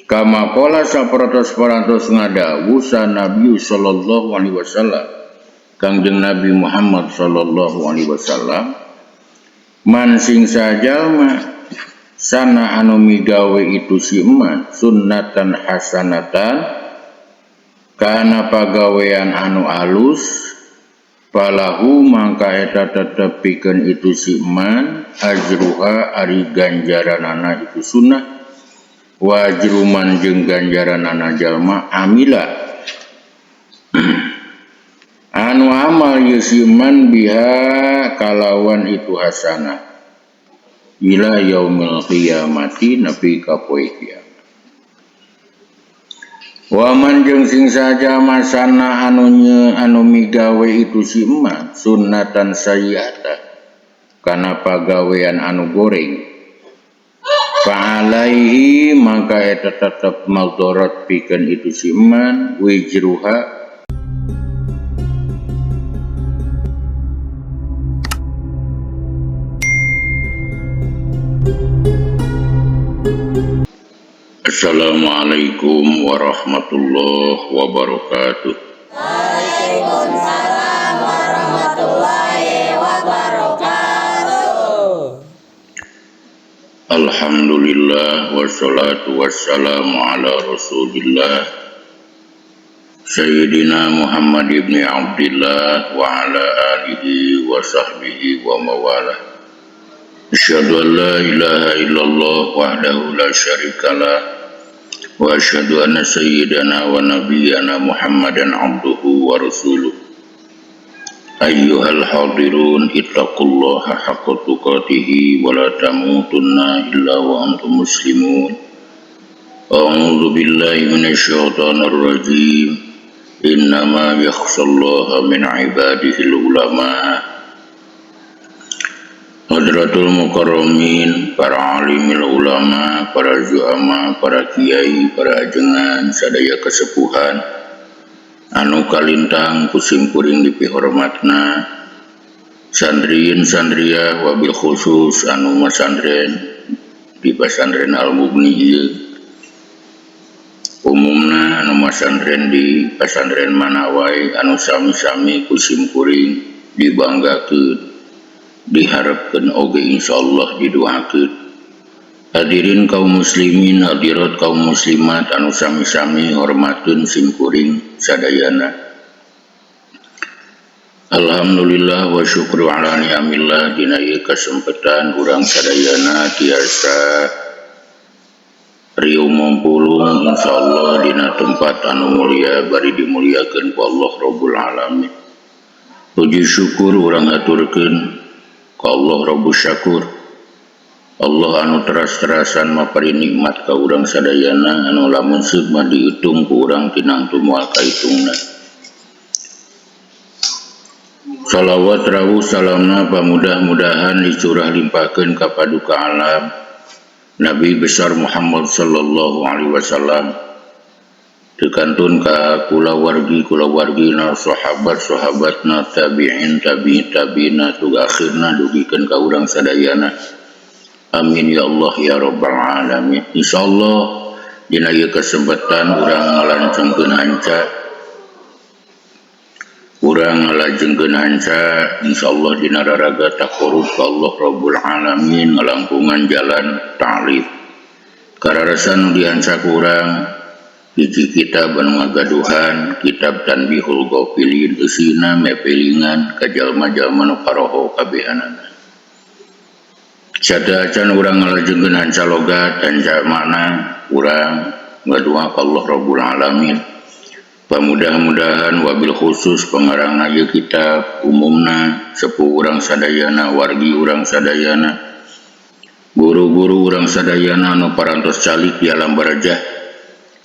Kama qala sapratos ngadawu Nabi sallallahu alaihi wasallam Kangjeng Nabi Muhammad sallallahu alaihi wasallam man sing sajalma sana anu migawe itu si eman sunnatan hasanatan kana pagawean anu alus falahu mangka eta tetepikeun itu si eman ajruha ari ganjaranana itu sunnah wajruman jeung ganjaranana jalma amila anu amal yusiman biha kalawan itu hasanah ila yaumil qiyamati nabi ka poe kiamat. Wa man jeung sing saja masana anu migawe itu si eman sunnatan sayyi'ata kana pagawean anu goreng fa'alaihi maka eta tetep madarat pikeun itu si eman wijruha Assalamualaikum warahmatullahi wabarakatuh. Waalaikumsalam warahmatullahi wabarakatuh. Alhamdulillah wassalatu wassalamu ala Rasulillah Sayyidina Muhammad ibn Abdillah wa ala alihi wa sahbihi wa mawalah. Asyhadu an la ilaha illallah wahdahu la syarikalah wa asyhadu anna sayyidana wa nabiyyana Muhammadan abduhu wa rasuluh. Ayyuhal hadirun ittaqullaha haqqa tuqatih wa la tamutunna illa wa antum muslimun. A'udzu billahi minasyaitonir rajim. Innama yakhshallaha min ibadihil ulama. Hadratul mukarramin, para alimil ulama, para zuama, para kiai, para ajengan, sadaya kesepuhan anu kalintang kusim kuring dipihormatna sandriin sandria wabil khusus anu masandren di pesantren Al-Mughni umumna anu masandren di pesantren Manawai anu sami-sami kusim kuring dibanggakeun diharapkan oge insyaallah didoakeun. Hadirin kaum muslimin hadirat kaum muslimat anu sami-sami hormatkeun sim kuring sadayana. Alhamdulillah wa syukru ala ni'amillah dina ieu kasempatan urang sadayana tiasa rieu mumpulung insyaallah dina tempat anu mulia bari dimuliakeun ku Allah Rabbul Alamin. Puji syukur urang aturkeun ka Allah Rabbus Syakur. Allah anu teras-terasan mapari nikmat ka urang sadayana anu lamun seuk mah diitung ku urang tinang teu moal kaitungna. Salawat rawuh salamna pamudah-mudahan dicurah limpahkeun ka paduka alam Nabi besar Muhammad sallallahu alaihi wasallam tekantun ka kulawargina sahabat-sahabatna tabi'in tabi'ina tuga akhirna dugikeun ka urang sadayana. Amin ya Allah ya rabbal alamin. Insyaallah dina ieu kesempatan urang ngalancengkeun hanca insyaallah dina raraga taqarrub ka Allah Rabbul Alamin ngalangkungan jalan ta'lim kararasan dihanca ku urang hiji kitab anu ngagaduhan kitab Tanbihul Ghafilin eusina mepelingan ka jalma-jalma nu paroho kabehanana. Sadaacan urang ngalajengkeun hanca logat hanca makna urang ngadua ka Allah Rabbul Alamin. Pamudah-mudahan wabil khusus pengarangna ieu kitab umumna sepuh urang sadayana wargi urang sadayana guru-guru urang sadayana anu parantos calik di alam barajah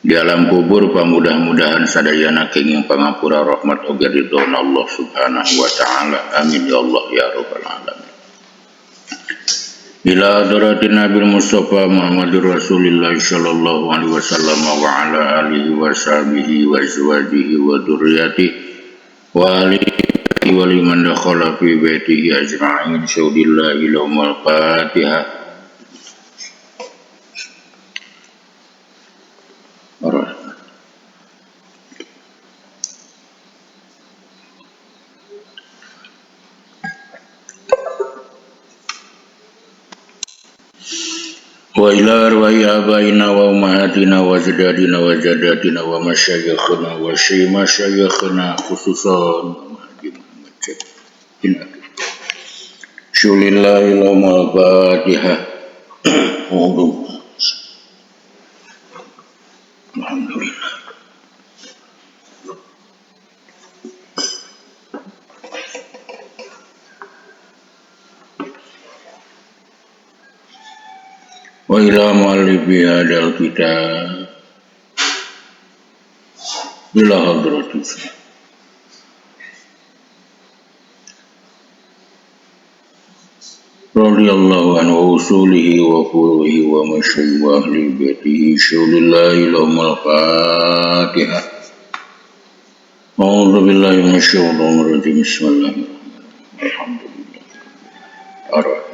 di alam kubur pamudah-mudahan sadayana kenging pangapura rahmat oge ridhona Allah subhanahu wa ta'ala. Amin ya Allah ya rabbal alamin. Ila hadratin Nabi Mustafa Muhammadur Rasulillah sallallahu alaihi wasallam wa ala alihi wa sahbihi wa azwajihi wa dzurriyyatihi wa alihi wa liman dakhala fi baitihi ajma'in. Syaudillahi lahumul Fatihah. wa ila arwahi abaina wa ummahatina wa ajdadina wa jaddatina wa masyayikhina wa masyayikhina khususan Haji Muhammad Cek Syulillahi lahumul Fatihah. Alhamdulillah. Wa ila mu'allifi hadal kitab ila hadratis radhiyallahu anhu usulihi wa furuhi wa masyayikh wa ahli baitihi syulillahi lahumul Fatihah. A'udzu billahi minasyaitonir rajim. Bismillahirrahmanirrahim. Alhamdulillah. Ar-Rahman.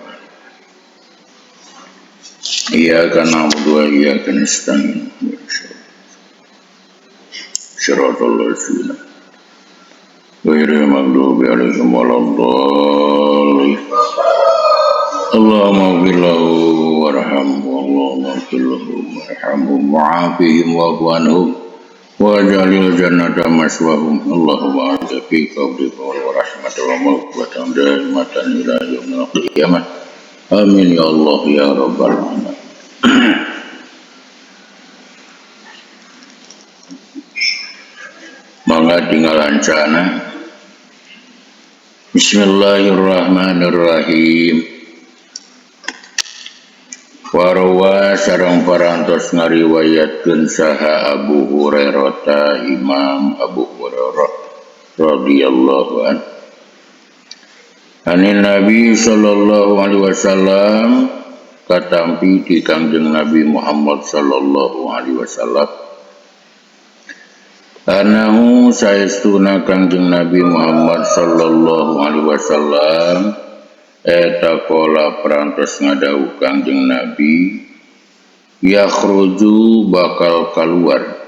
Iyyaka na'budu wa iyyaka nasta'in. Shiratal ladzina ghairil maghdubi 'alaihim waladdallin. Allahumma ighfir lahu warhamhu, Allahumma ighfir lahu warhamhu wa'afihim wa'fu anhum waj'alil jannata maswahum. Allahumma anta fi qabdika wa rahmatan wa maghfiratan daimatan ila yaumil qiyamah. Amin ya Allah ya rabbal alamin. Mangga tinggalan cana. Bismillahirrahmanirrahim. Warawa sareng parantos ngariwayatkeun saha Abu Hurairah Imam Abu Hurairah radhiyallahu anhu. Anin Nabi sallallahu alaihi wasallam katampi di Kangjeng Nabi Muhammad sallallahu alaihi wasallam. Anahu saestuna Kangjeng Nabi Muhammad sallallahu alaihi wasallam eta kola perantos ngadau Kangjeng Nabi yakhruju bakal keluar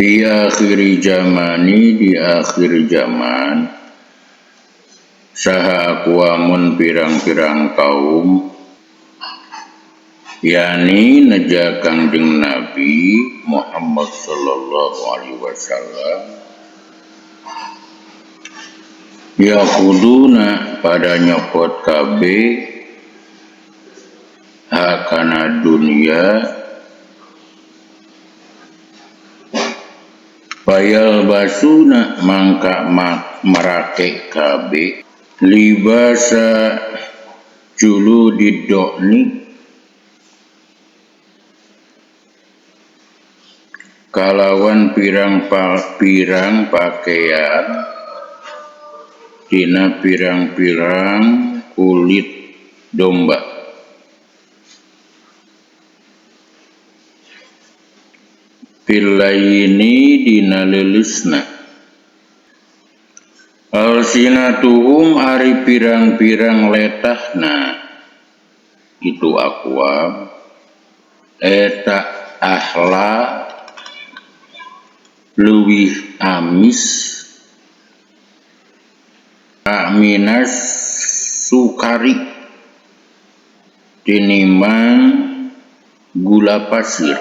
fi akhiri zamani di akhir zaman saha aqwamun pirang-pirang kaum yani neja Kangjeng Nabi Muhammad sallallahu alaihi wasallam yakuduna pada nyopot kabeh hakana dunia payal basuna mangka marake kabeh libasa julu didokni kalawan pirang-pirang pakaian dina pirang-pirang kulit domba pilaini dina lelisna alsinatuhum ari pirang-pirang letahna itu aqwam eta ahla luwih amis minas sukari tinimbang gula pasir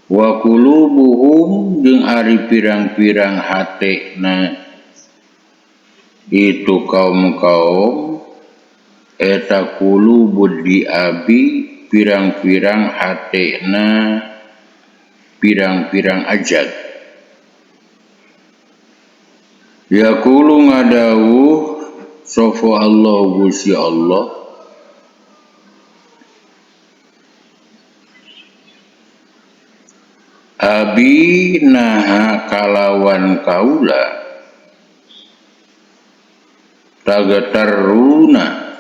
wa qulubuhum jeung ari pirang-pirang hatena itu kaum-kaum eta qulubud diabi pirang-pirang hatena pirang-pirang ajag yaqulu ngadawuh sapa Allah Gusti Allah abi naha kalawan kaula tagataruna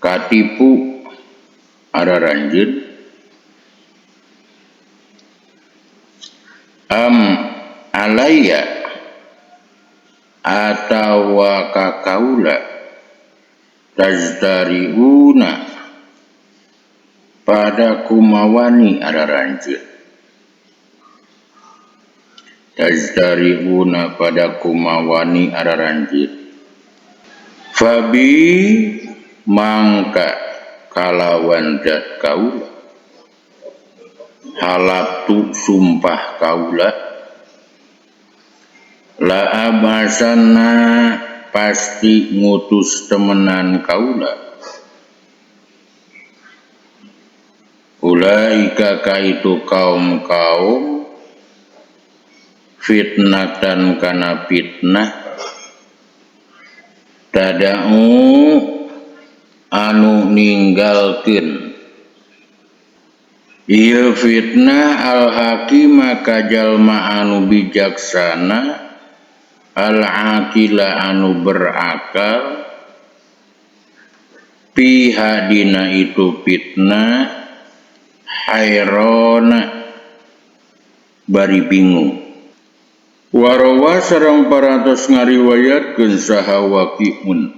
katipu ada ranjeun alaya atawa kakaula tazdariuna pada kumawani ada ranjeun tazdariuna pada kumawani ada ranjeun fabi mangka kalawan zat kaula halaptu sumpah kaula la abasanna pasti ngutus temenan kaula ulaika kaitu kaum fitnatan kana fitnah tada'u anu ninggalkeun ieu fitnah al-hakima kajalma anu bijaksana al-aqila anu berakal piha dina itu fitnah hayrona bari bingung. Warawa sareng parantos ngariwayatkeun saha Waqi'un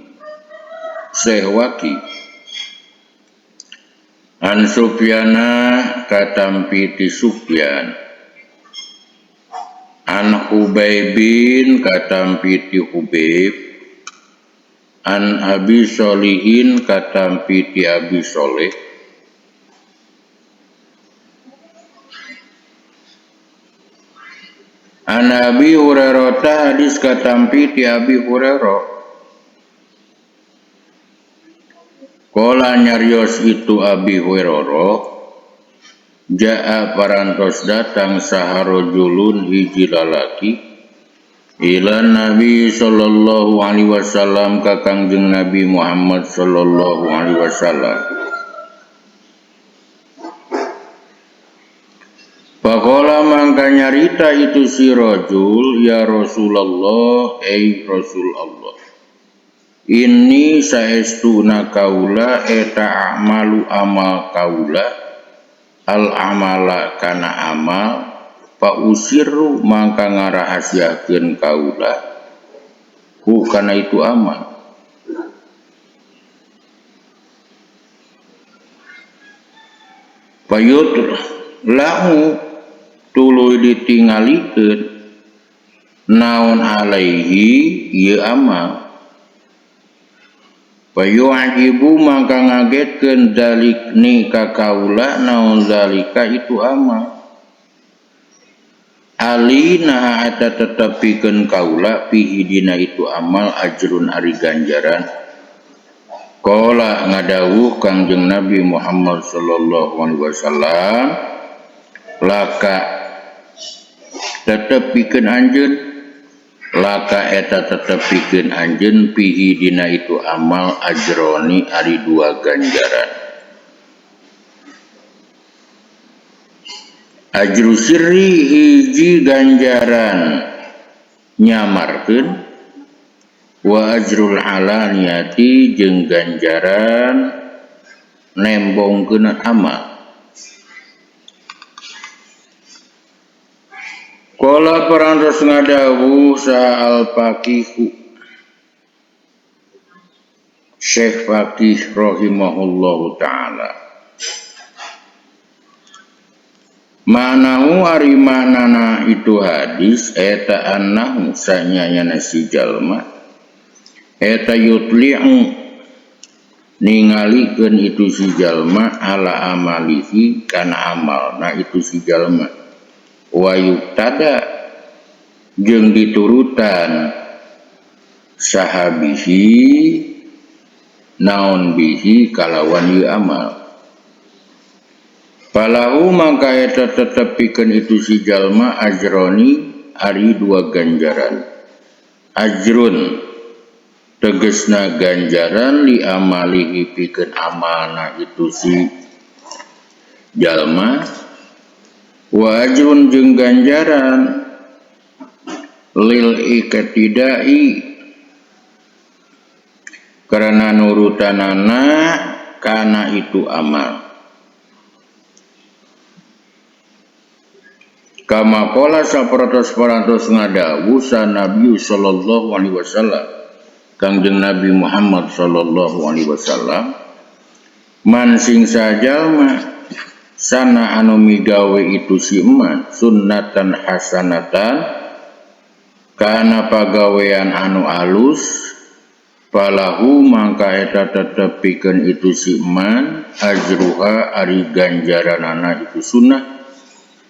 Syekh Waqi an Sufyana katampi ti Sufyan an Hubaibin katampi ti Hubaib an Abi Sholihin katampi ti Abi Sholih an Abi Hurairah hadis katampi ti Abi Hurairah kala nyarios itu Abi Hurairah jaa parantos datang saharojulun hiji lalaki ila Nabi sallallahu alaihi wasallam ka Kangjeng Nabi Muhammad sallallahu alaihi wasallam. Faqala mangka nyarita itu si rajul ya Rasulullah Rasul Allah ini saestuna kaula eta amalu amal kaula al amala kana amal fa usiru mangka ngarahasiakeun kaula ku kana itu amal payut lahu tuluy ditingalikeun naon alaihi ieu amal payu'ajibu mangka ngagetkeun dalik ni ka kaula naon zalika itu amal alina eta tetepikeun kaula fihi dina itu amal ajrun ari ganjaran qala ngadawuh Kangjeng Nabi Muhammad sallallahu alaihi wasallam laka tetepikeun anjeun laka eta tetepikeun anjeun fihi dina itu amal ajroni ari dua ganjaran ajru sirri hiji ganjaran nyamarkeun wa ajrul alaniyati jeung ganjaran nembongkeun amal. Qala parantos ngadawu sa al-faqihu Syekh Faqih rahimahullahu ta'ala manahu ari manana itu hadis eta annahu sanyana si jalma eta yutli'u ningalikeun itu si jalma ala amalihi kana amalna itu si jalma wa yuktada jeung diturutan sahabihi naon bihi kalawan ieu amal falahu mangka eta tetepikeun itu si jalma ajroni ari dua ganjaran ajrun tegesna ganjaran li amalihi pikeun amalna itu si jalma wa ajrun jeung ganjaran lil iktidai karena nurutanana kana itu amal kama qala sapratos ngadawu sa Nabi sallallahu alaihi wasallam Kangjeng Nabi Muhammad sallallahu alaihi wasallam man sing sajalma sana anu migawe itu si eman sunnatan hasanatan kana pagawean anu alus falahu mangka eta tetepikeun itu si man ajruha ari ganjaranana itu sunnah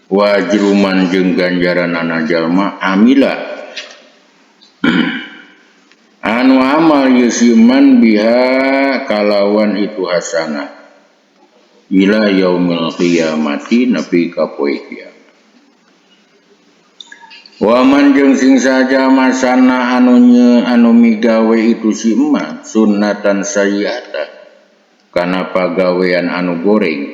wa ajruman jeung ganjaranana jalma amila anu amal yusiman biha kalawan itu hasanah ila yaumil qiyamati nepi ka poe kiamat. Waman jeung sing saja masana anu migawe itu si emak sunnatan sayyi'atan kana pagawean anu goreng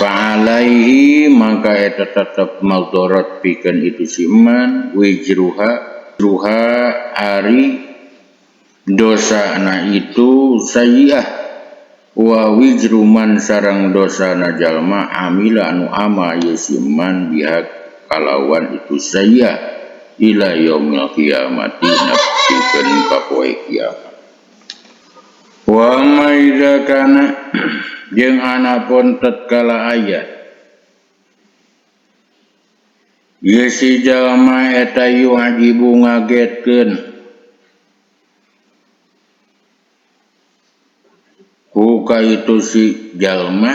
fa'alaihi maka eta tetep maldorot pikeun itu si eman wijruha ari dosana itu sayyi'ah wa wijruman sareng dosana jalma amila anu ama yusiman biha kalawan itu saya ila yaumil qiyamati napikeun ka poe kiamat. Wa maida kana jeung anapun tatkala aya ye si jalma eta yu'ajibu ngagetkeun ku ka itu si jalma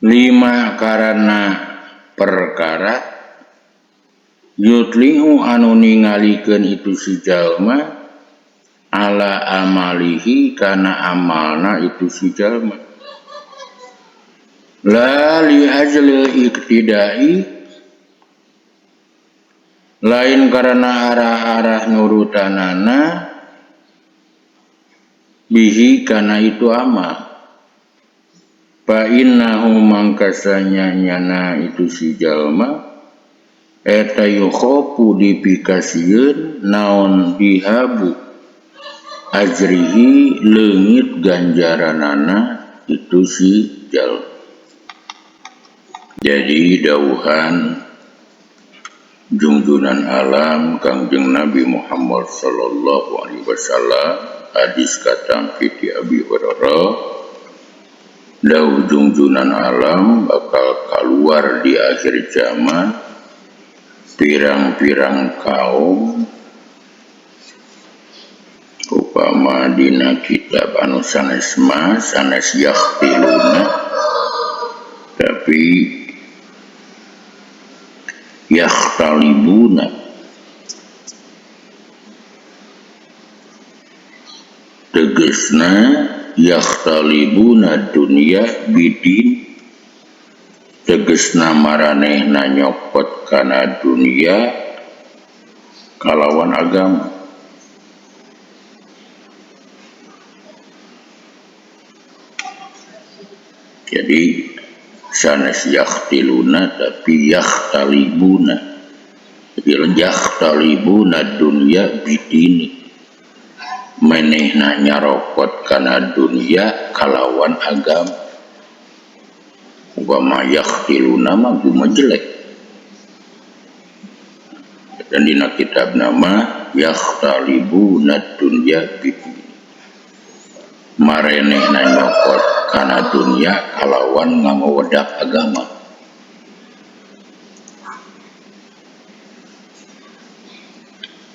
lima karana perkara yutlihu anu ningalikeun itu si jalma ala amalihi kana amalna itu si jalma la li ajlil iktidai lain karena arah-arah nurutanana bihi kana itu amal fa innahu mangkasanya nyana itu si jalma eta yukhopu dipikasieun naon dihabu ajrihi leungit ganjaranana itu si jalma. Jadi dawuhan junjunan alam Kangjeng Nabi Muhammad sallallahu alaihi wasallam hadis katampi ti Abi Hurairah dawuh junjunan alam bakal keluar di akhir zaman pirang-pirang kaum upama dina kitab anu sanes yakhtiluna tapi yakhtalibuna tegesna yakhtalibuna dunya bidin tegesna maranehna nyokot kana dunia kalawan agama. Jadi sanes yakhtiluna tapi yakhtalibuna, jadi yakhtalibuna dunya bidini menehna nyarokot kana dunia kalawan agama. Upama yakhtiluna mah guma jelek dan dina kitab nama yakhtalibuna dunya bidini marenehna nyokot kana dunia kalawan ngawedak agama.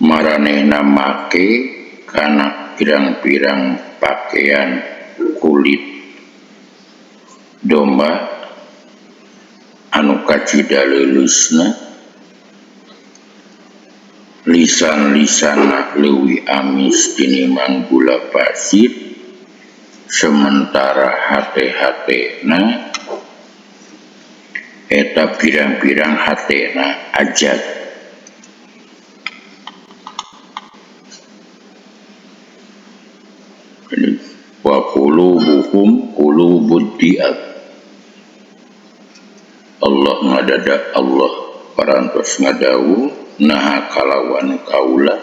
Maranehna make kana pirang-pirang pakaian kulit domba anu kacida leuleusna lisan-lisanna leuwih amis tinimbang gula pasir sementara hate-hatena eta pirang-pirang hatena ajat. Wa qulubuhum qulubud diab. Allah ngadadak Allah parantos ngadawu naha kalawan kaula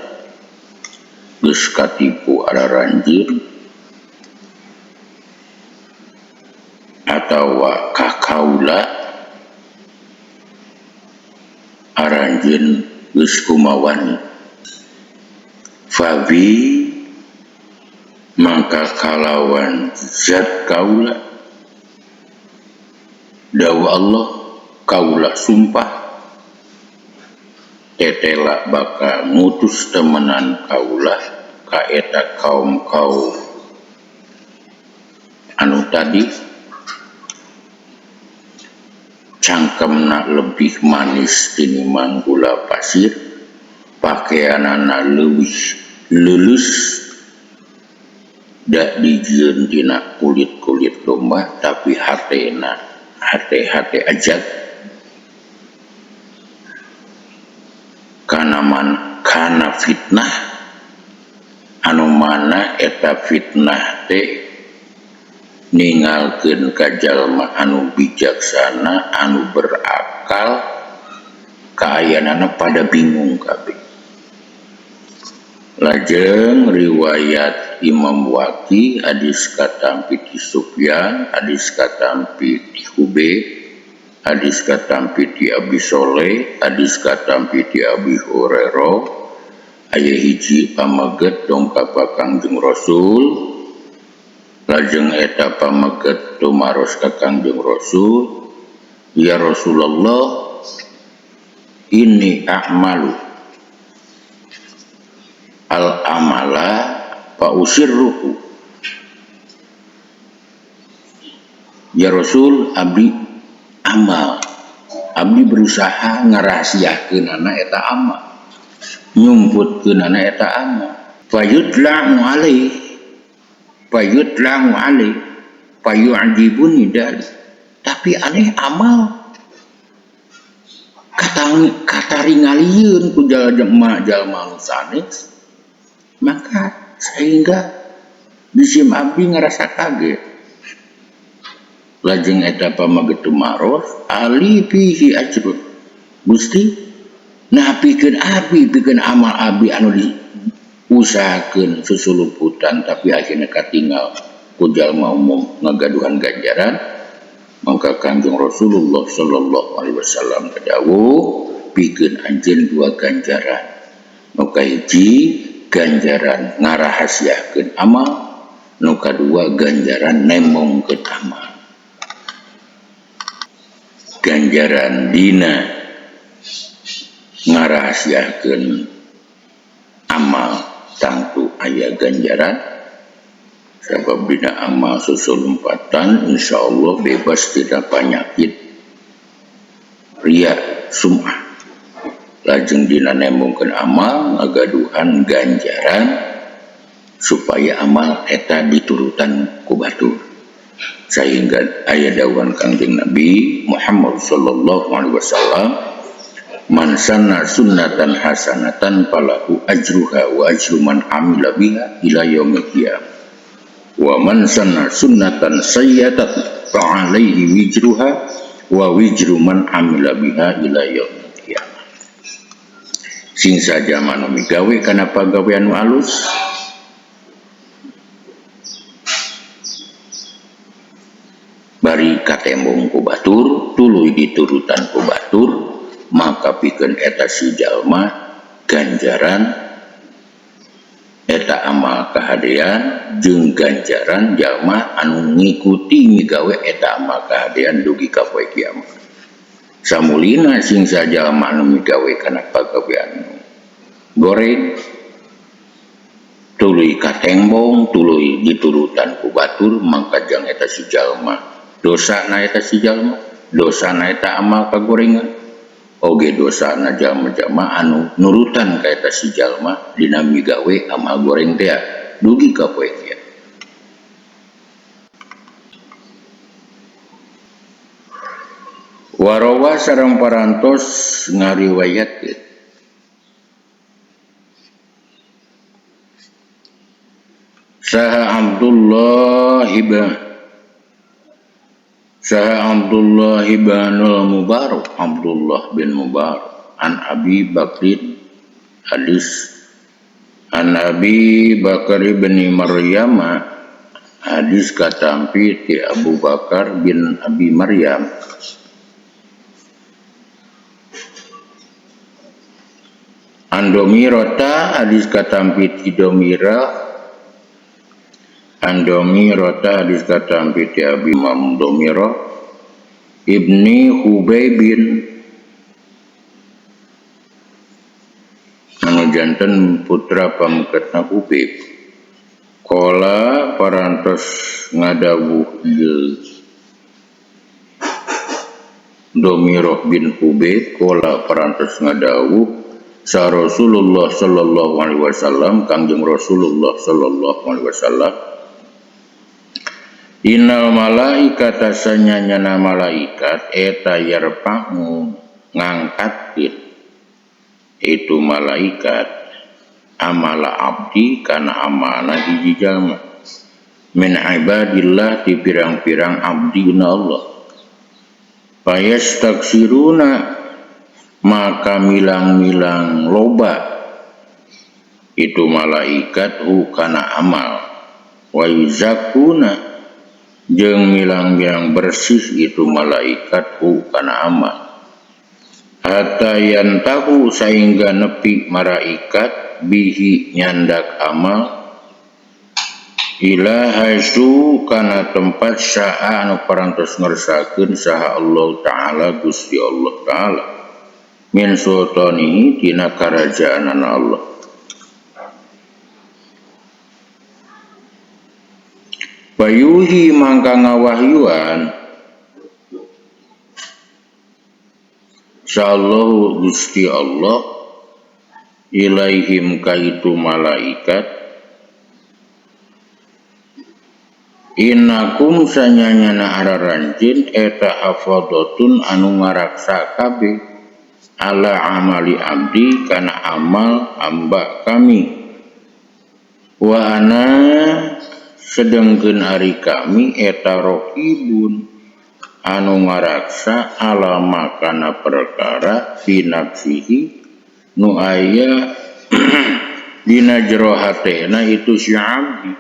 geus katipu araranjir atawa kakaula aranjeun geus kumawani fabi maka kalawan zat kaula dawuh Allah kaula sumpah tetela bakal ngutus temenan kaulah ka eta kaum anu tadi cangkemna lebih manis tinimbang gula pasir, pakaianana leuwih lulus da dijieun tina kulit-kulit domba, tapi hatena hate ajak kana fitnah anu mana eta fitnah teh ninggalkeun ka jalma anu bijaksana anu berakal kaayanana pada bingung kabeh. Lajeng riwayat Imam Waqi hadis katampi ti Sufyan, hadis katampi ti Hubayb, hadis katampi ti Abi Soleh, hadis katampi ti Abi Hurairah, aya hiji pamaget dongkap ka Kangjeng Rasul. Lajeng eta pamaget tumaros ka Kangjeng Rasul, ya Rasulullah, ini a'malu al amala fa usirruhu. Ya Rasul, abdi amal, abdi berusaha ngarahasiakeunana eta amal, nyumputkeunana eta amal, fayudla'u alaih fayu'jibuni dalik. Tapi aneh amal kataringalieun ku jalma sanes, maka sehingga bisim abdi ngerasa kaget. Lajeng eta pamaget tumaros, ali fihi ajrun. Gusti, nah pikeun amal abdi anu diusahakeun susuluputan tapi akhirnya katinggal ku jalma umum ngagaduhan ganjaran. Maka Kanjeng Rasulullah sallallahu alaihi wasallam dawuh, pikeun anjeun dua ganjaran. Nu kahiji ganjaran ngarahasiakeun amal, nu kadua ganjaran nemongkeun amal. Ganjaran dina ngarahasiakeun amal tangtu aya ganjaran, sabab dina amal susulumpatan insyaallah bebas tidak penyakit riya sum'ah. Lajeng dina nemongkeun amal ngagaduhan ganjaran supaya amal eta diturutan ku batur. Sehingga aya dawuhan Kangjeng Nabi Muhammad sallallahu alaihi wasallam, man sanna sunnatan hasanatan falahu ajruha wa ajru man amila biha ila yaumil qiyamah, wa man sanna sunnatan sayyi'atan fa alaihi wizruha wa wizru man amila biha ila yaumil qiyamah. Sing saja manu migawe kana pagawean nu alus, bari katembong ku batur, tuluy diturutan ku batur, maka pikeun eta si jalma ganjaran eta amal kahadean jeung ganjaran jalma anu ngikuti migawe eta amal kahadean dugi ka poe kiamat. Samulina sing sajalma anu migawe kana pagawean goreng, tuluy katembong, tuluy diturutan ku batur, maka jang eta si jalma dosana eta si jalma, dosana eta amal kagorengan, oge dosana jalma-jalma anu nurutan ka eta si jalma dina migawe amal goreng teh dugi ka poe kiamat. Warawa sareng parantos ngariwayatkeun saha Abdullah ibnul Mubarak, Abdullah bin Mubarak an Abi Bakrin, hadis an Abi Bakar bin Maryam, hadis katampi ti Abu Bakar bin Abi Maryam, Andomirota, hadis katampi ti Domira, Andomirota, hadis katampi ti Abi Imam Domira ibni Hubaybin, janten putra pamuketna Hubeb. Kola parantos ngadawuh ieu Domiroh bin Hubeb. Kola parantos ngadawuh sa Rasulullah sallallahu alaihi wasallam, Kangjeng Rasulullah sallallahu alaihi wasallam, innal malaikata sanyanyana malaikat eta yarfa'u ngangkatkeun itu malaikat amala abdi kana amalna hiji jalma min ibadillah di pirang-pirang abdina Allah. Fayastaksiruna maka milang-milang loba itu malaikat kana amal, wa yuzakuna jeung milang-milang bersih itu malaikat kana amal, hatta yantahu sehingga nepi malaikat bihi nyandak amal ila haisu kana tempat saha anu parantos ngersakeun saha Allah taala Gusti Allah taala min sultanihi tina karajaan Allah. Payuhi mangka ngawahyuan sallallahu Gusti Allah ilaihim kaitu malaikat, innakum sanyanyana araranjin eta hafadatun anu ngaraksa kabeh ala amali abdi kana amal hamba kami, wa ana sedengkeun ari kami eta raqibun anu ngaraksa ala makana perkara fi nafsihi nu aya dina jero hatena itu si abdi.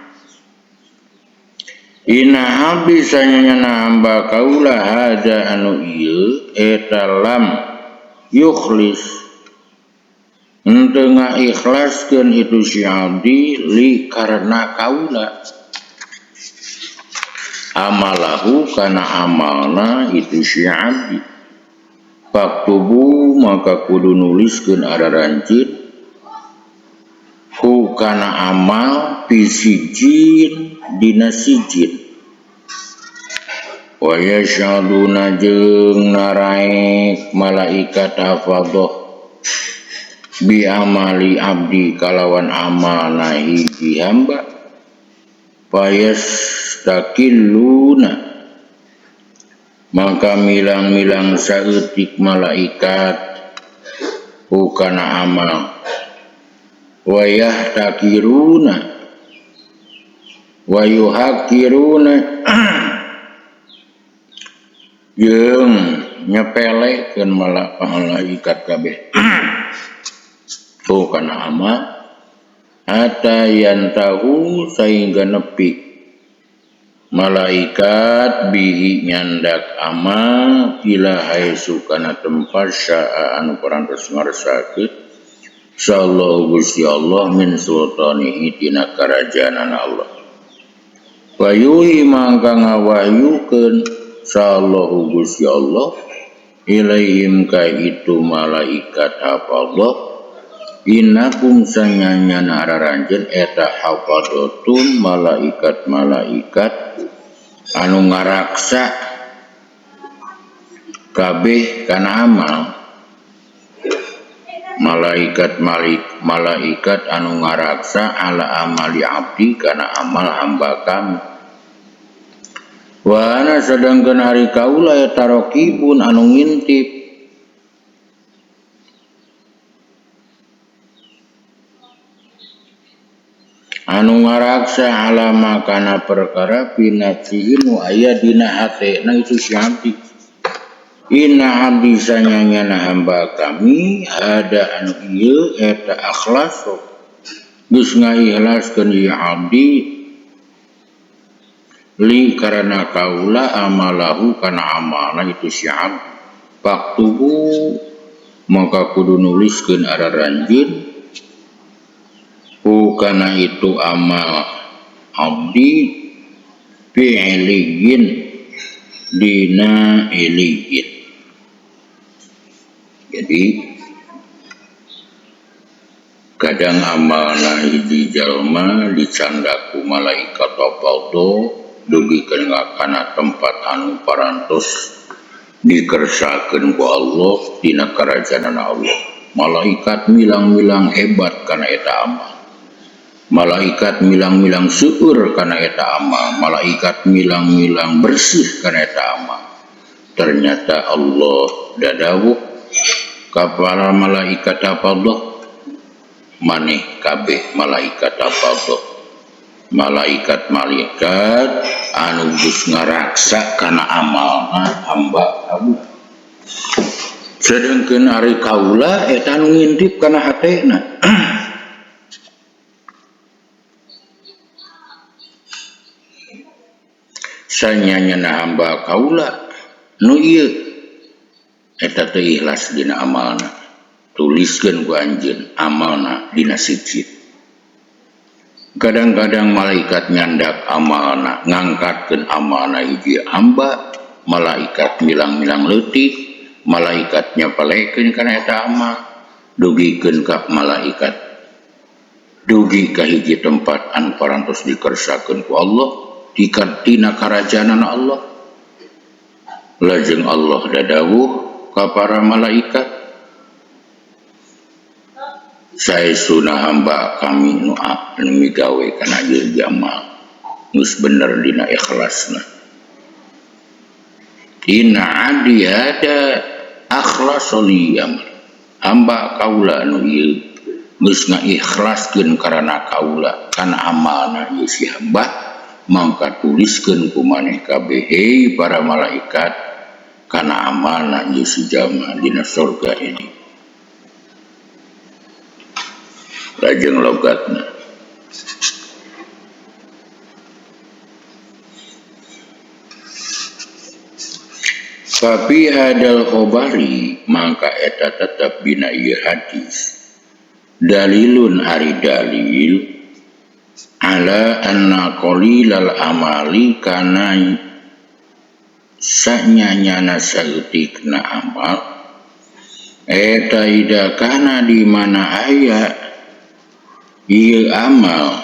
Ina abdi sanyanyana hamba kaula hada anu ieu eta lam yukhlis henteu ngaikhlaskeun itu si abdi li karena kaula amalahu kana amalna itu si abdi. Faktubu maka kudu nuliskeun araranjit hu kana amal pisijin dina sijin, wa yasyaduna jeung naraek malaikat hafadah bi amali abdi kalawan amalna hiji hamba, payastakilluna maka milang-milang saeutik malaikat hukana amal, wayahtakiruna wayuhakiruna jeung nyepelekeun malaikat kabeh hukana amal, hatta yantahu sehingga nepi malaikat bihi nyandak amal ila haitsu kana tempat syaa anu parantos ngarsakeun sallallahu Gusti Allah min sultanihi tina karajaan Allah. Wayuhi mangka ngawahyukeun sallallahu Gusti Allah ilaihim ka itu malaikat hafadhah, innakum sanyanyana araranjeun eta hafadatun malaikat-malaikat anu ngaraksa kabeh kana amal, malaikat anu ngaraksa ala amali abdi kana amal hamba kami, wa ana sedengkeun ari kaula eta raqibun anu ngintip anu ngaraksa alama kana perkara pinafsihi nu aya dina hatena itu si abdi. Inna abdi sanyanyana hamba kami ada anu ieu eta akhlaso geus ngaikhlaskeun ieu abdi li karena kaula amalahu kana amalna itu si abdi. Faktubu maka kudu nuliskeun araranjeun kana itu amal abdi fi'liyin dina iliyin. Jadi kadang amalna hiji jalma dicandaku malaikat apaldo dugikeun kana tempat anu parantos dikersakeun ku Allah dina karajanan Allah. Malaikat milang-milang hebat kana eta amal, malaikat milang-milang seueur kana eta amal, malaikat milang-milang bersih kana eta amal. Ternyata Allah dadawuh ka para malaikat apaldo maneh kabeh malaikat apaldo, malaikat anu geus ngaraksa kana amalna hamba Allah. Sedengkeun ari kaula eta anu ngintip kana hatena. Sanyanyana hamba kaula nu ieu eta teu ikhlas dina amalna. Tuliskeun ku anjeun amalna dina sijil. Kadang-kadang malaikat nyandak amalna, ngangkatkeun amalna hiji hamba, malaikat milang-milang leutik, malaikat nyapalekeun kana eta amal, dugikeun ka malaikat, dugi ka hiji tempat anu parantos dikersakeun ku Allah dina karajanan Allah. Lajeng Allah dadawuh ka para malaikat, saesuna hamba kami nu migawe kana ieu jamal geus bener dina ikhlasna. Inna adiyada akhlasoliyam, hamba kaula nu ieu geus ngaikhlaskeun karana kaula kana amalna ieu si hamba, mangka tuliskeun ku maneh kabeh hei para malaikat kana amalna ieu si jalma dina surga ini. Lajeng logatna, Fafi hadal khobari, maka eta tetap bina ieu hadis dalilun ari dalil ala anna qalilal amali kana sanyanyana saeutikna amal eta ida kana di mana aya ieu amal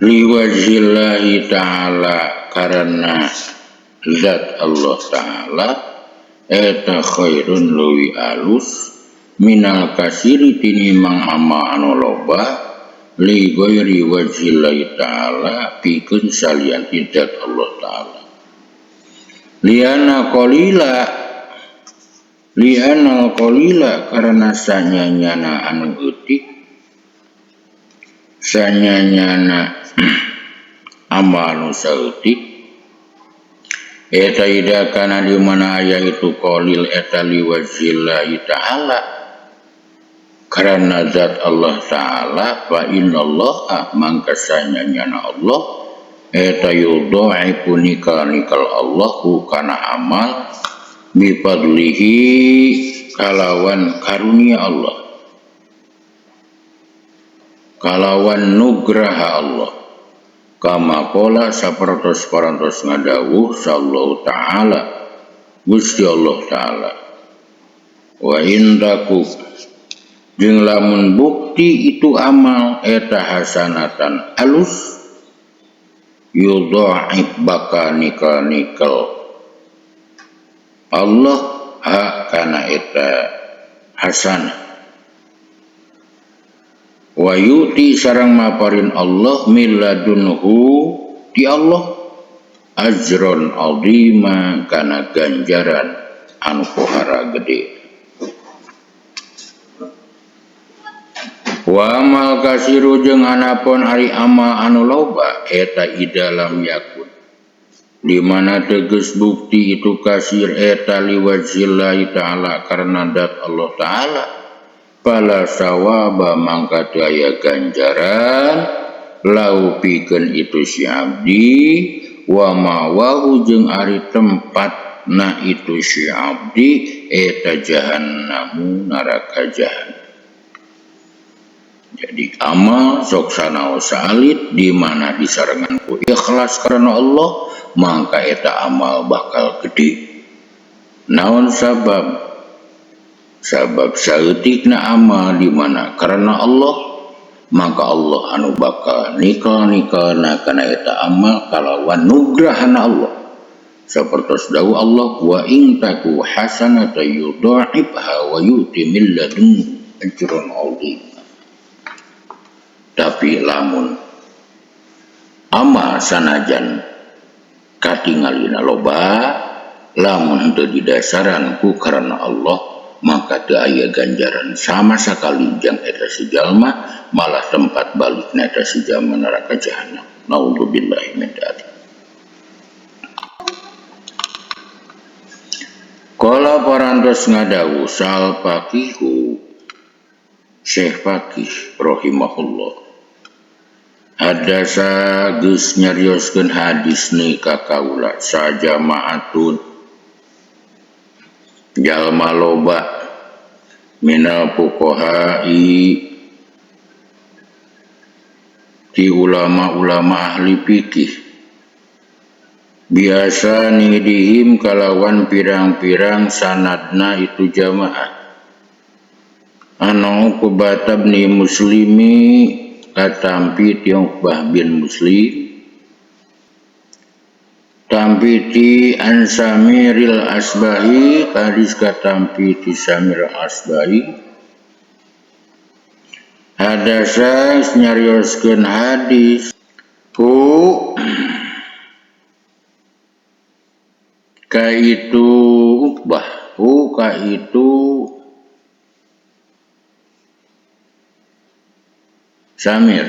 liwajillahi ta'ala karena zat Allah ta'ala eta khairun luwi alus minal kasiri tinimang amal anu loba li ghairi wajillahi ta'ala pikeun salian zat Allah ta'ala liana qalila karena sanyanyana anu eutik, sanyanyana amal anu saeutik eta ida kana di mana aya itu qalil eta liwajillahi ta'ala karena zat Allah ta'ala fa innallaha mangka sanyanyana Allah eta yudha'ifu nikal Allah kana amal bifadlihi kalawan karunia Allah, kalawan nugraha Allah, kama pola sapertos parantos ngadawuh sallallahu ta'ala Gusti Allah ta'ala wa indaku jeung lamun bukti itu amal eta hasanatan alus yudha'if baka nikal Allah hak kana eta hasanah wa yuti sareng maparin Allah milladunhu di Allah ajron azima kana ganjaran anu pohara gede. Wa amal kasiru jeung anapun ari amal anu loba eta idalam yakun di mana tegas bukti itu kasir eta liwajillahi ta'ala karena dat Allah ta'ala pala sawaba mangka daya ganjaran lau pikeun itu si abdi wa mawahu jeung ari tempat na itu si abdi eta jahannamu neraka jahannam. Jadi amal sok sanaos salit di mana disarengan ku ikhlas karena Allah mangka eta amal bakal gede. Naon sabab sabab saeutikna amal di mana karena Allah, maka Allah anu bakal nikah-nikahna kana eta amal kalawan nugrahna Allah. Sapertos dawuh Allah, wa in taku hasanatan yudha'ibha wa yu'ti min ladunhu ajran 'azim. Tapi lamun amal sanajan katingalina loba, lamun teu didasaran ku karena Allah, maka teu aya ganjaran sama sakali jang eta si jalma, malah tempat balikna eta si jalma neraka jahanam. Naudzubillahi min dzalik. Kala parantos ngadawu sal faqihu Syekh Faqih rahimahullah, hadasa geus nyarioskeun hadis ni ka kaula sajamaatun jalma loba minal fuqaha'i ti ulama-ulama ahli fikih, biasa nidihim kalawan pirang-pirang sanadna itu jamaah anu kubatab ni muslimi katampi ti Uqbah bin Muslim, tampi ti an Samiril Asbahi, hadis katampi ti Samir Asbahi, hadasa nyarioskeun hadis ku kaitu Uqbah, kaitu Samir.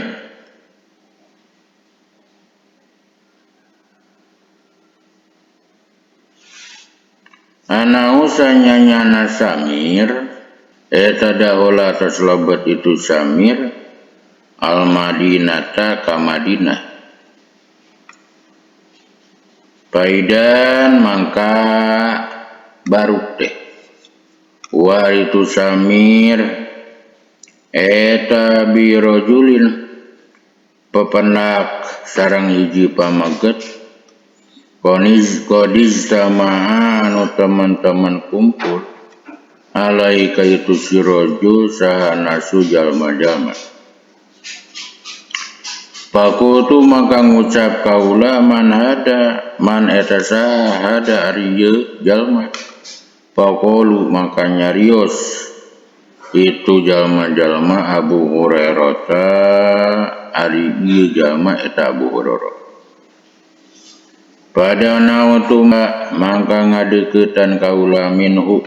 Anau sanyanyana Samir, eta dahola taslobat itu Samir al-Madinata ka Madinah. Paidan mangka baruk teh. Wa itu Samir eta birojulin pepenak sarang hiji pamaget kodiz tamahanu teman-teman kumpul alaika itu si rojul sahanasu jalma-jalma. Pakutu maka ngucap kaula man eta sahada ariye jalma. Pakulu maka nyarios itu jalma-jalma Abu Hurairah ari ieu jalma eta Abu Hurairah. Pada nautu mangka ngadeuketan kaula minhu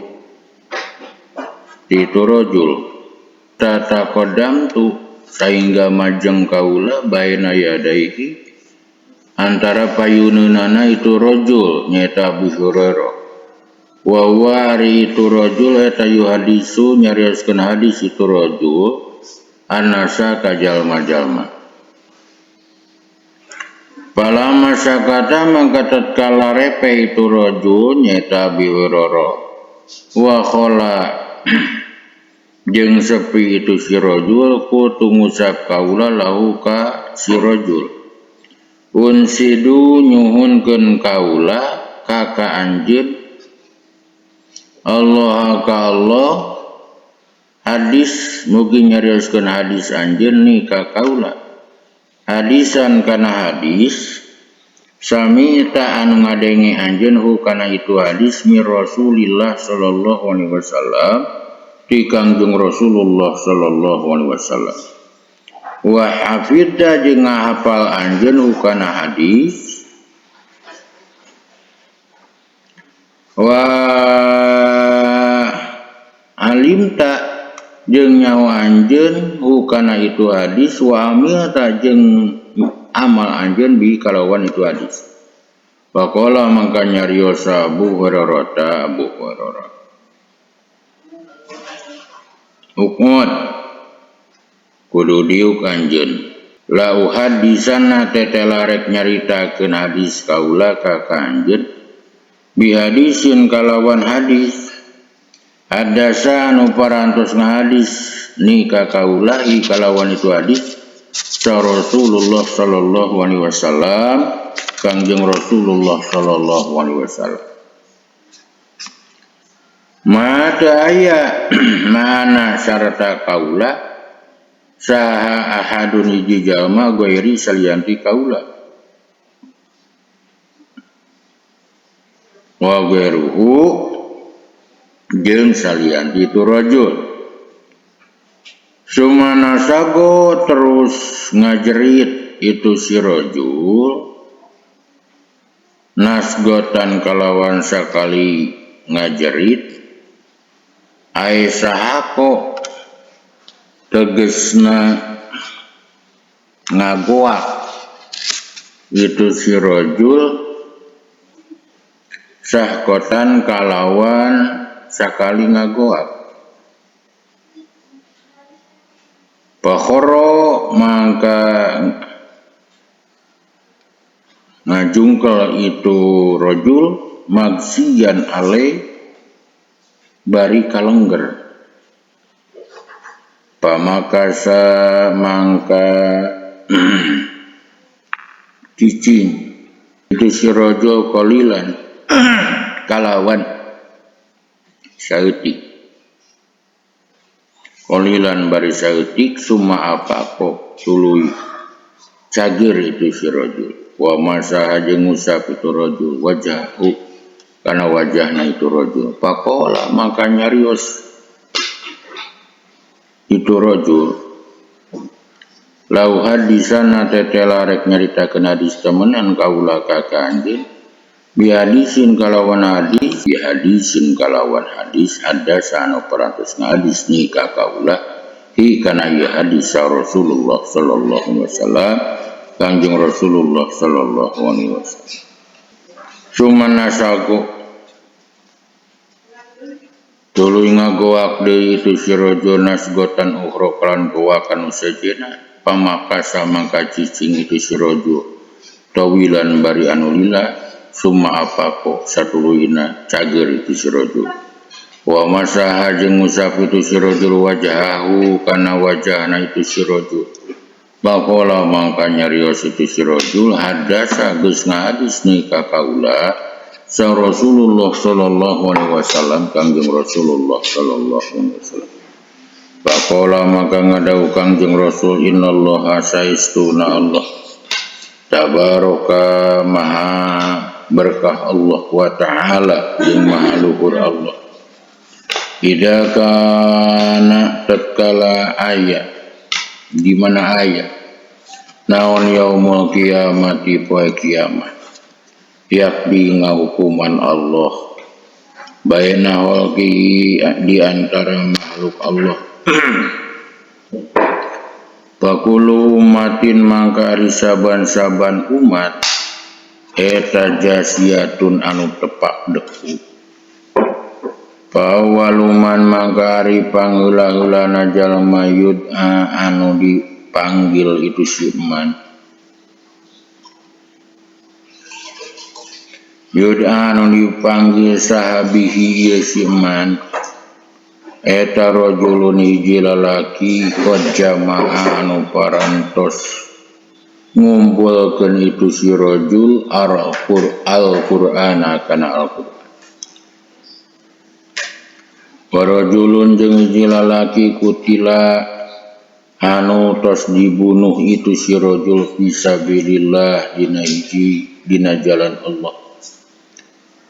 itu rajul tata qadamtu sehingga majeng kaula baina yadaihi antara payununana itu rajul nyata Abu Hurairah. Wa wari itu rajul eta yuhadisu nyarioskeun hadis itu rajul anasa ka jalma-jalma. Palama sakata mangka tatkala repe itu rajul nyata Abu Hurairah wa khala jeung sepi itu si rajul kutu ngucap kaula lahu ka si rajul unsidu nyuhunkeun kaula ka anjeun Allah ka Allah hadis mugi nyarioskeun hadis anjeun ni ka kaula hadisan kana hadis sami ta anu ngadenge anjeun hu kana itu hadis mi Rasulillah sallallahu alaihi wasallam ti Kangjeng Rasulullah sallallahu alaihi wasallam wa hafidha jeung ngahafal anjeun hu kana hadis wa alimta jeung nyawa anjeun hukana itu hadis wa amilta jeung amal anjeun bi kalawan itu hadis. Faqala mangka nyarios Abu Hurairah Ukmut kudu diuk anjeun la uhadisana tetelarek nyaritakeun hadis kaula ka anjeun bi hadisin kalawan hadis hadasa anu parantos ngahadis ni ka kaula kalawan itu hadis sa Rasulullah sallallahu alaihi wasallam Kangjeng Rasulullah sallallahu alaihi wasallam. mata aya mana sarta kaula saha ahadun hiji jalma goiri salianti kaula wa gairuhu jeung salianti itu rajul sumana sago terus ngajerit itu si rajul nasgotan kalawan sakali ngajerit ai sahako tegesna ngagoak itu si rajul sahkotan kalawan sakali ngagoak pakhoro maka ngajungkel itu rajul magsian ale bari kalengger pamakasa mangka cicing itu si rajul qalilan kalawan saeutik qalilan bari saeutik summa apa kok tuluy cager itu si rajul wa masaha jeung ngusap itu rajul wajahu kana wajahna itu rajul faqala maka nyarios itu rajul lau hadisana tetela rek nyaritakeun hadis temenan kaula ka kanjeng bihadisin kalawan hadis bihadisin kalawan hadis ada sanu parantos ngadis ni ka kaula hi kana ieu hadis Rasulullah sallallahu alaihi wasallam kanjeng Rasulullah sallallahu alaihi wasallam sumana sago tuluy ngagoak deui itu si rajul nasgotan ukhra kalan goakan usajena pamakasa mangka cicing itu si rajul tawilan bari anu lila summa apako satuluyna cager itu si rajul wa masaha jeung ngusap itu si rajul wajahahu kana wajahna itu si rajul baqala mangka nyarios itu si rajul hadasa geus ngahadis ni ka kaula sa Rasulullah sallallahu alaihi wasallam kanjeng Rasulullah sallallahu alaihi wasallam baqala maka ngadau kanjeng Rasul innallaha saistuna Allah tabaraka maha berkah Allah wa ta'ala yang maha luhur Allah ida kana tatkala ayat di mana ayat naon yaumul kiamati poe kiamat yakbi ngahukuman Allah baina walki di antara makhluk Allah pakulu umatin mangka ari saban-saban umat eta jasiyatun anu tepak deku pawaluman mangka ari pangeula-eulana jalma yud'a anu dipanggil itu si eman yud'a anu dipanggil sahabihi ieu si eman eta rajulun hiji lalaki qad jama'a anu parantos ngumpulkeun itu si rajul al-Qur'ana kana Al-Qur'an wa rajulun jeung hiji lalaki kutila anu tos dibunuh itu si rajul fisabilillah dina jalan Allah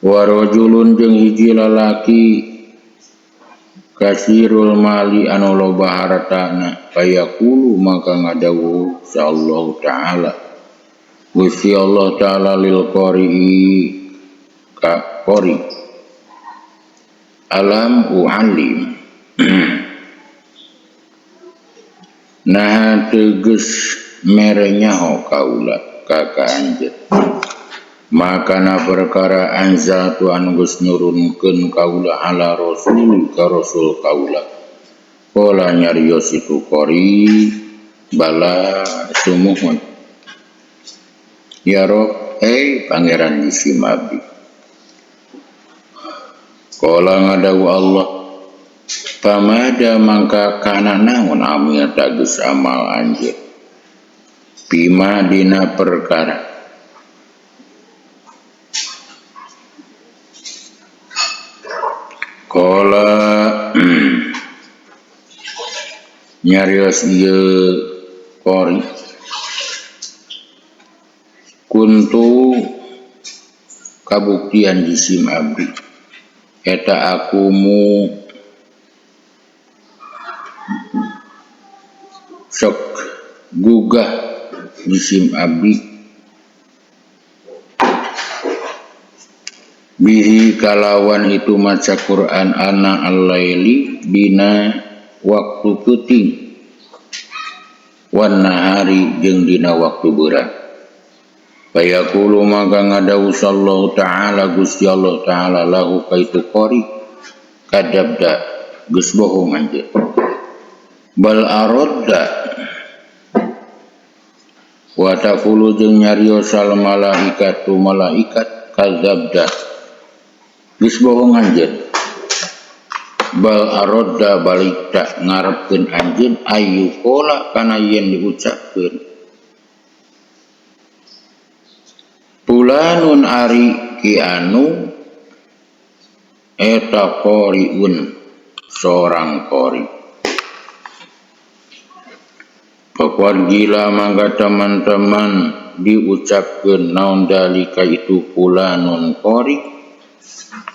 wa rajulun jeung hiji lalaki kasirul mali anu loba hartana fayaqulu maka ngadawuh insyaallah taala Gusti Allah taala lil qari'i ka qari alam u'alim nah teges merenya ho kaula ka kanjeut maka na perkara anza tu anu geus nurunkeun kaula ala rasul ka rasul kaula pola nyarios itu qori bala sumuhun ya rob pangeran isi mabdi qala ngadawu Allah pamada mangka kana naon amil tageus amal anjeun bima dina perkara Qala nyarios ieu qori kuntu kabuktian jisim abdi eta akumu sok gugah jisim abdi bihi kalawan itu maca Quran ana al-laili dina waktu peuting wan nahari jeung dina waktu beurang. Fayaqulu maka ngadawu sallallahu ta'ala Gusti Allah ta'ala lahu kaitu qori kadabda geus bohong anjeun. Bal aradda wa taqulu jeung nyariosal malaikatu malaikat kadzabda geus bohong anjeun. Bal aradda balik tak ngarepkeun anjeun ayu qala kana yen diucapkeun Fulanun ari ki anu eta qoriun seorang qori. Pokok gila mangga teman-teman diucapkeun naon dalika itu fulanun qori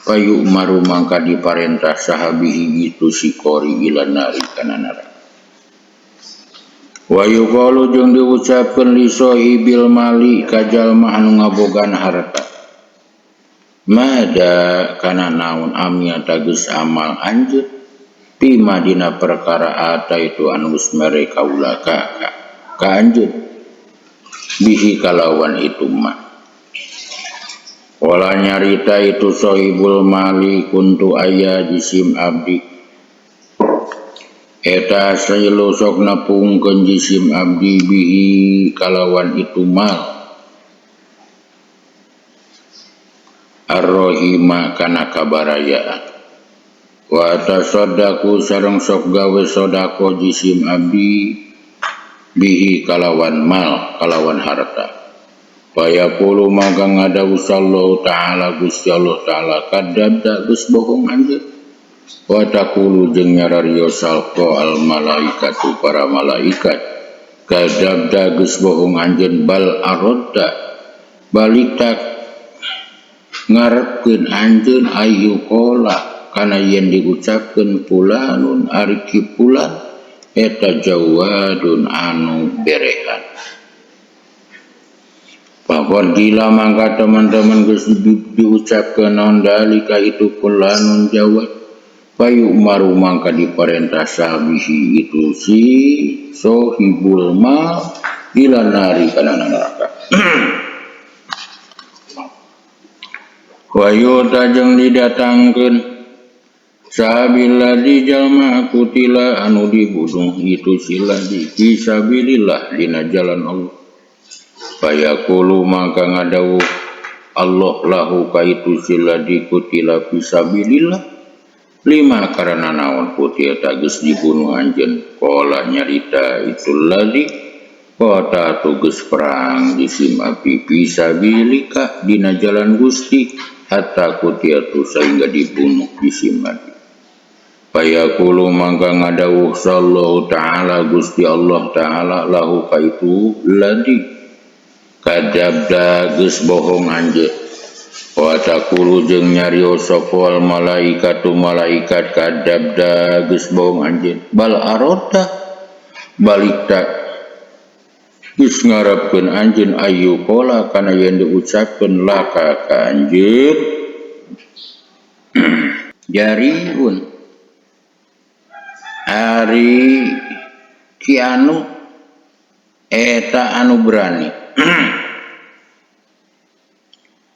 payu maru mangka diparentah sahabihi itu si qori ila nari kana neraka. Wa yuqalu jeung diucapkeun li sahibil mali ka jalma anu ngabogaan harta. Mada kana naon amia tageus amal anjeun pi madina perkara ata itu anu geus mere kaula ka anjeun bihi kalawan itu mah. Wala nyarita itu sahibul mali kuntu aya jisim abdi eta saylo sok napungkeun jisim abdi bihi kalawan itu mal ar-rahima kana kabarayaan wa tasaddaqu sareng sok gawe sedekah jisim abdi bihi kalawan mal kalawan harta. Fayaqulu maka ngadawu sallallahu ta'ala Gusti Allah ta'ala kadabda geus bohong anjeun. Wa taqulu jeung nyarariosal al malaikatu para malaikat kadabda geus bohong anjeun bal aradda balik tak ngarepkeun anjeun ayu qala kana yen diucapkeun fulanun ari ki fulan eta jawadun anu berehan. Pokok gila mangka teman-teman geus diucapkeun naon dalika itu fulanun jawad payu maru mangka diparentah sahabihi itu si sohibul mal ila nari kana neraka. Wa yutajeng didatangkeun sahabilladzi jalma kutila anu dibunuh itu siladi fisabilillah dina jalan Allah. Fayaqulu maka ngadawu Allah lahu kaitu siladi kutila fisabilillah lima karena naon putih tagus dibunuh anjeun qala nyarita itu ladi kota tugas perang jisim api fisabilika dina jalan Gusti hatta kutiatu sehingga dibunuh jisim api. Fayaqulu mangka ngadawuh sallallahu ta'ala Gusti Allah ta'ala lahu kaitu ladi kadabda geus bohong anjeun. Wa taqulu jeung nyarios sapa malaikatu malaikat kadabda geus bohong anjeun bal aradda balik tak geus ngarepkeun anjeun ayu qala kana yen diucapkeun laka ka anjeun jariun ari ki anu eta anu berani.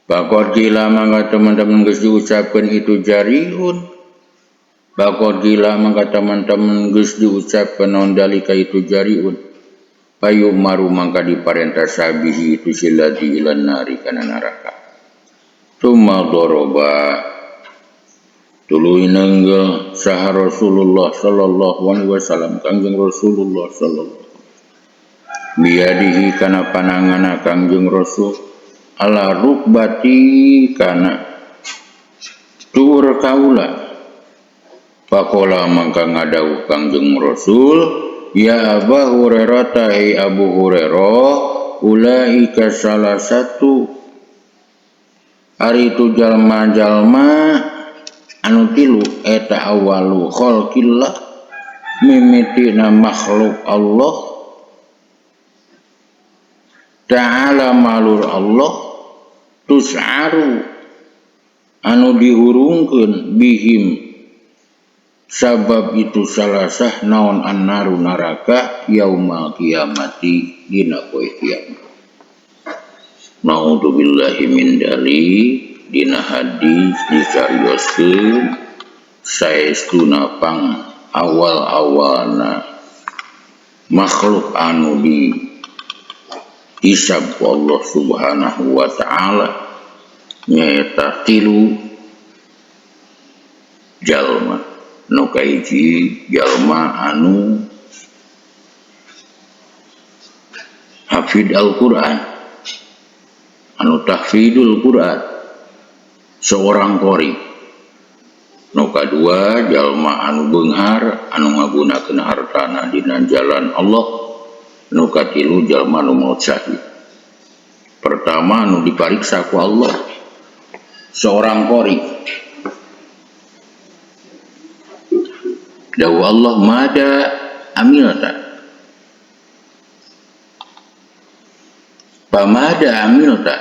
Bakor gila mangga teman-teman geus diucapkeun itu jariun. Bakor gila mangga teman-teman geus diucapkeun naon dalika itu jariun. Payu maru mangka diparentah sabihi itu siladi ilan nari kana neraka. Tsumma doroba tuluy nenggel saha Rasulullah sallallahu alaihi wasallam Kangjeng Rasulullah sallallahu biadihi kana pananganna Kangjeng Rasul ala rukbati kana tur kaula Faqala mangka ngadawuh Kangjeng Rasul, ya Abu Hurairah tahi Abu Hurairah, ulaika salah satu ari itu jalma-jalma anu tilu eta awalu khalqillah mimitina makhluk Allah ta'ala malur Allah tus'aru anu dihurungkeun bihim sabab itu salasah naon annaru naraka yaumal kiamati dina poe kiamat. Naudzubillahi min dzalik. Dina hadis dicarioskeun saestuna pang awal-awalna makhluk anu di hisab ku Allah Subhanahu wa ta'ala nyaeta tilu jalma. Nu kahiji jalma anu hafid Al-Quran, anu tahfidul Quran, seorang qori. Nu kadua jalma anu beunghar anu ngagunakeun hartana dina jalan Allah. Nu katilu jalma anu maut syahid. Pertama anu dipariksa ku Allah seorang qori. Dawu Allah mada amilta. Pamada amilta.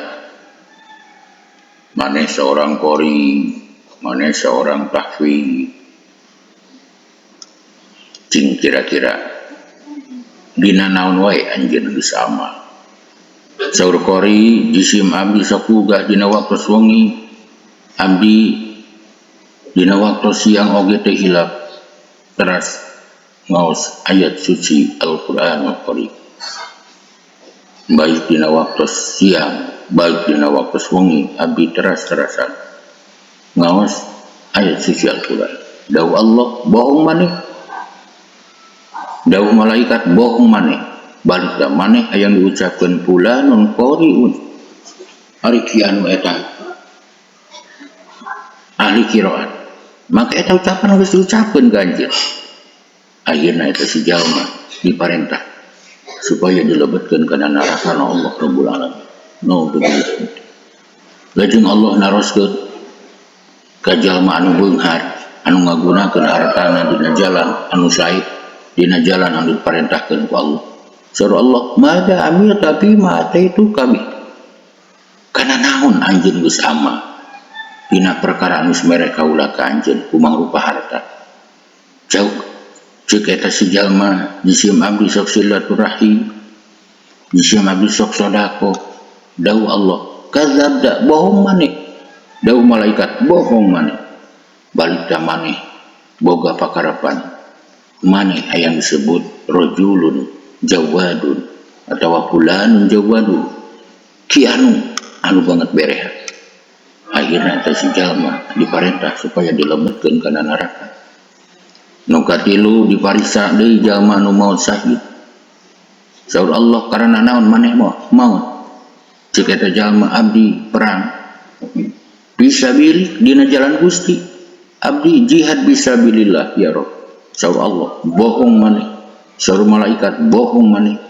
Maneh seorang qori, maneh seorang tahfidz. Cing kira-kira dina naon wae anjeun geus amal. Saur qori jisim abdi sakuga dina waktu wengi, abdi dina waktu siang oge teh hilap teras ngaos ayat suci Al-Qur'anul Karim. Baik dina waktu siang, baik dina waktu wengi, abdi teras-terasan ngaos ayat suci Al-Qur'an. Dawu Allah bohong maneh, dawu malaikat bohong maneh, balik da maneh aya diucapkeun fulanun qoriun. Ari kieu eta ahli qiraat. Maka eta ucapan harus diucapkeun ganjil. Akhirna eta si jalma diparentah supaya dilebetkeun kana neraka Allah Rabbul Alamin. Naudzubillah. Lajeng Allah naroskeun ka jalma anu beunghar anu ngagunakeun hartana dina jalan anu sae, dina jalan anu diparentahkeun ku Allah. Saur Allah, "Mada amil tapi ma itu kami." Kana naon anjeun geus amal dina perkara anu mere kaula ka anjeun kumang rupa harta. Jauh ceuk eta si jalma jisim abdi sok silaturahim, jisim abdi sok sedekah. Dawu Allah, kadzabda bohong maneh. Dawu malaikat bohong maneh. Balik da maneh boga pakarapan. Maneh aya disebut rajulun jawadun atawa fulanun jawadun. Ki anu banget bereha. Akhirna teh si jalma diparentah supaya dilebetkeun kana neraka. Nu katilu dipariksa deui jalma nu maut syahid. Saur Allah, karana naon maneh maut? Ceuk eta jalma abdi perang fisabilillah dina jalan Gusti. Abdi jihad fisabilillah ya Rabb. Saur Allah, bohong maneh. Saur malaikat, bohong maneh.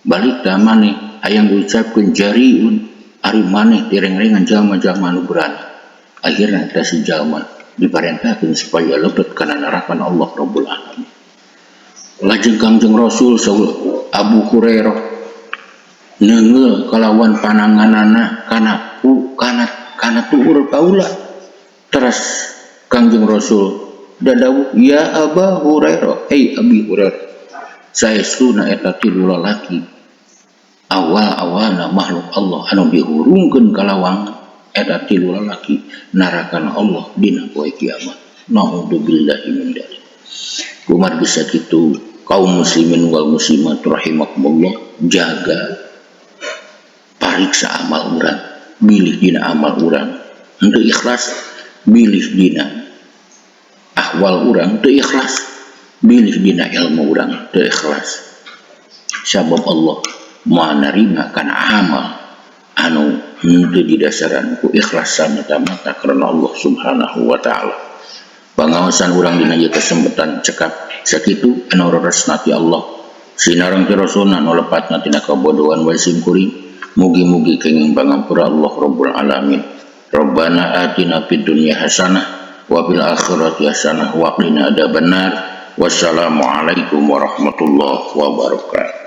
Balik da maneh aya ngucapkeun jariun. Ari maneh direng-rengan jalma-jalma anu berani. Akhirna teh si jalma diparentahkeun supaya lebet kana neraka Allah Rabbul Alamin. Lajeng Kangjeng Rasul saur Abu Hurairah neungeul kalawan pananganana kana tuur kaula. Teras Kangjeng Rasul dadawuh, ya Abu Hurairah, Abi Hurairah, saestuna eta tilu lalaki awal-awalna makhluk Allah anu dihurungkeun kalawang eta tilu lalaki narakan Allah dina poe kiamat. Naudzubillahi min dzalik. Kumaha bisa kitu kaum muslimin wal muslimat rahimakumullah, jaga pariksa amal urang, milih dina amal urang henteu ikhlas, milih dina ahwal urang teu ikhlas, milih dina ilmu urang teu ikhlas. Sabab Allah moal narima kana amal anu henteu didasaran ku ikhlas samata-mata karena Allah Subhanahu wa ta'ala. Pangawasan urang dina ieu kesempatan cekap sakitu anu resnati Allah sinareng ti rasulna nu lepatna tina kabodohan wa simkuring mugi-mugi kenging pangampura Allah Rabbul Alamin. Rabbana atina fid dunya hasanah wa fil akhirati hasanah wa qina adzabannar. Wassalamu alaikum warahmatullahi wabarakatuh.